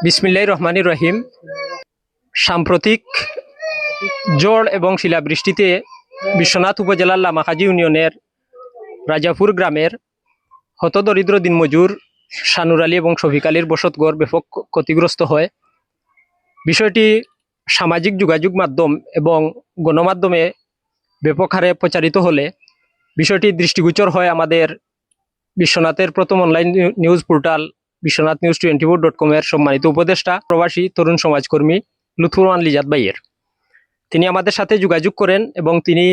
বিসমিল্লাহির রহমানির রহিম। সাম্প্রতিক ঝড় এবং শিলাবৃষ্টিতে বিশ্বনাথ উপজেলার লামাকাজি ইউনিয়নের রাজাপুর গ্রামের হতদরিদ্র দিনমজুর শানুর আলী এবং শফিক আলীর বসতঘর ব্যাপক ক্ষতিগ্রস্ত হয়। বিষয়টি সামাজিক যোগাযোগ মাধ্যম এবং গণমাধ্যমে ব্যাপক হারে প্রচারিত হলে বিষয়টি দৃষ্টিগোচর হয় আমাদের বিশ্বনাথের প্রথম online news portal Biswanath news 24.com এর সম্মানিত উপদেষ্টা প্রবাসী তরুণ সমাজকর্মী লুৎফুর রহমান লিজাত ভাইয়ের। তিনি আমাদের সাথে যোগাযোগ করেন এবং তিনি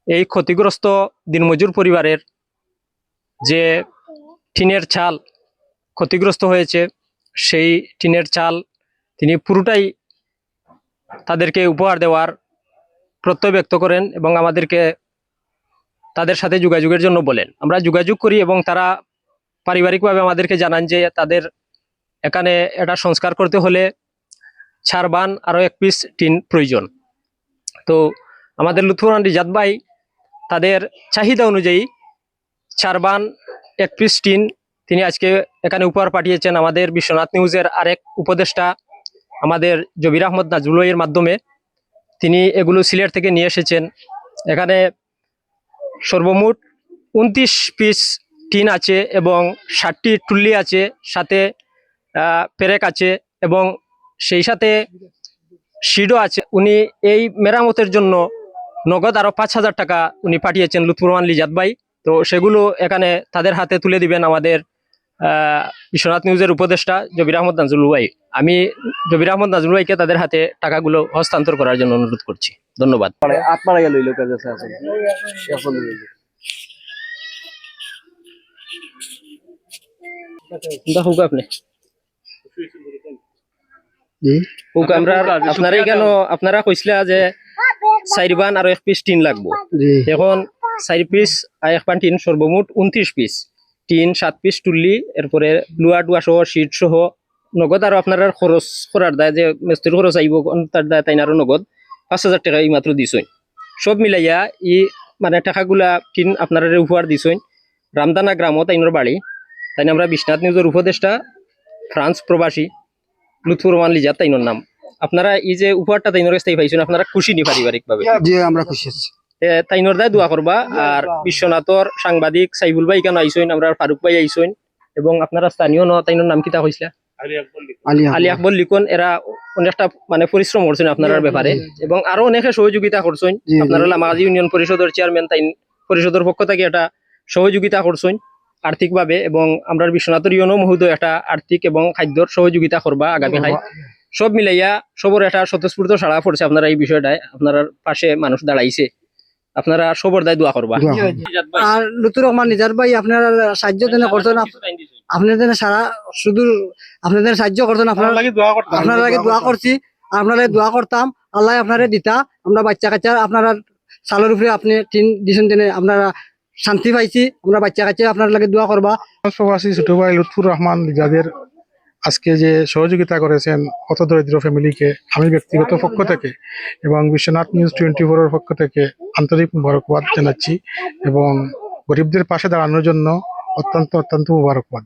এই ক্ষতিগ্রস্ত দিনমজুর পরিবারের যে টিনের চাল ক্ষতিগ্রস্ত হয়েছে সেই টিনের চাল তিনি পুরোটাই তাদেরকে উপহার দেওয়ার প্রত্যয় ব্যক্ত করেন এবং আমাদেরকে তাদের সাথে যোগাযোগের জন্য বলেন। আমরা যোগাযোগ করি এবং তারা পারিবারিকভাবে আমাদেরকে জানান যে তাদের এখানে এটা সংস্কার করতে হলে ছারবান আরও 1 পিস টিন প্রয়োজন। তো আমাদের লুৎফুর রহমান লিজাত ভাই তাদের চাহিদা অনুযায়ী ছারবান 1 পিস টিন তিনি আজকে এখানে উপহার পাঠিয়েছেন আমাদের বিশ্বনাথ নিউজের আরেক উপদেষ্টা আমাদের জবির আহমদ নাজমুল ভাইয়ের মাধ্যমে। তিনি এগুলো সিলেট থেকে নিয়ে এসেছেন। এখানে সর্বমোট 29 পিস টিন আছে এবং 60টি টুল্লি আছে, সাথে পেরেক আছে এবং সেই সাথে শিডও আছে। উনি এই মেরামতের জন্য নগদ আরো 5,000 টাকা উনি পাঠিয়েছেন লুৎফুর রহমান লিজাত ভাই। তো সেগুলো এখানে তাদের হাতে তুলে দিবেন আমাদের বিশ্বনাথ নিউজের উপদেষ্টা জবির আহমদ নাজমুল ভাই। আমি জবির আহমদ নাজমুল ভাইকে তাদের হাতে টাকাগুলো হস্তান্তর করার জন্য অনুরোধ করছি। ধন্যবাদ। আপনারা কইসলা যে 4 বান আর 1 পিস টিন লাগবো। এখন 4 পিস আর 1 বান টিন সর্বমোট 29 পিস টিন, 7 পিস টুল্লি, এরপরে লুয়া টুয়া সহ শীট সহ নগদ আরো আপনার খরচ করার দায় যে মিস্ত্রি খরচ আইব তার দায় তাই আরো নগদ 5,000 টাকা এই মাত্র দিছইন। সব মিলাইয়া মানে টাকাগুলা টিন আপনারা উপহার দিছইন রামদানা গ্রামত আইনের বাড়ি। তাই আমরা বিশ্বনাথ নিউজের উপদেষ্টা ফ্রান্স প্রবাসী লুৎফুর রহমান লিজাত তাইনোর নাম। আপনারা এই যে উপহারটা তাইনোর কাছ থেকে পাইছেন আপনারা খুশি নি পারিবারিক ভাবে? জি আমরা খুশি আছি। তাইনোর দায় দোয়া করবা। আর বিশ্বনাথর সাংবাদিক সাইবুল ভাই কেন আইসইন, আমরা ফারুক ভাই আইসইন এবং আপনারা স্থানীয় তাইনোর নাম কিতা কইসলা? আলী আকবর লিখন। এরা অনেকটা মানে পরিশ্রম করছেন আপনার ব্যাপারে এবং আরো অনেকে সহযোগিতা করছেন। আপনারা লামাকাজি ইউনিয়ন পরিষদের চেয়ারম্যান তাই পরিষদের পক্ষ থেকে এটা সহযোগিতা করছেন আর্থিকভাবে এবং আমরা বিশ্বনাথের ইউনো মহোদয় একটা আর্থিক এবং খাদ্যর সহযোগিতা করবা আগামী খাই। সব মিলাইয়া সবর একটা স্বতঃস্ফূর্ত সাড়া পড়ছে আপনারা এই বিষয়টায়, আপনার পাশে মানুষ দাঁড়াইছে, আপনারা সবর দায় দোয়া করবা। আর লুৎফুর রহমান লিজাত ভাই আপনারা সাহায্য দেন করতেন, আপনাদের সারা শুধু আপনাদের সাহায্য করতেন, আপনারা লাগে দোয়া করছি, আপনারা দোয়া করতাম আল্লাহ আপনারা দিতা। আমরা বাচ্চা কাচ্চা আপনারা সালের উপরে আপনি টিন দিছেন দিনে আপনারা শান্তি পাইছি। আমরা বাচ্চা কাচ্চা আপনার লাগে দোয়া করবা। প্রবাসী ছোট ভাই লুৎফুর রহমান লিজাদের আজকে যে সহযোগিতা করেছেন হতদরিদ্র ফ্যামিলিকে আমি ব্যক্তিগত পক্ষ থেকে এবং বিশ্বনাথ নিউজ 24 এর পক্ষ থেকে আন্তরিক মোবারকবাদ জানাচ্ছি এবং গরিবদের পাশে দাঁড়ানোর জন্য অত্যন্ত মুবারকবাদ।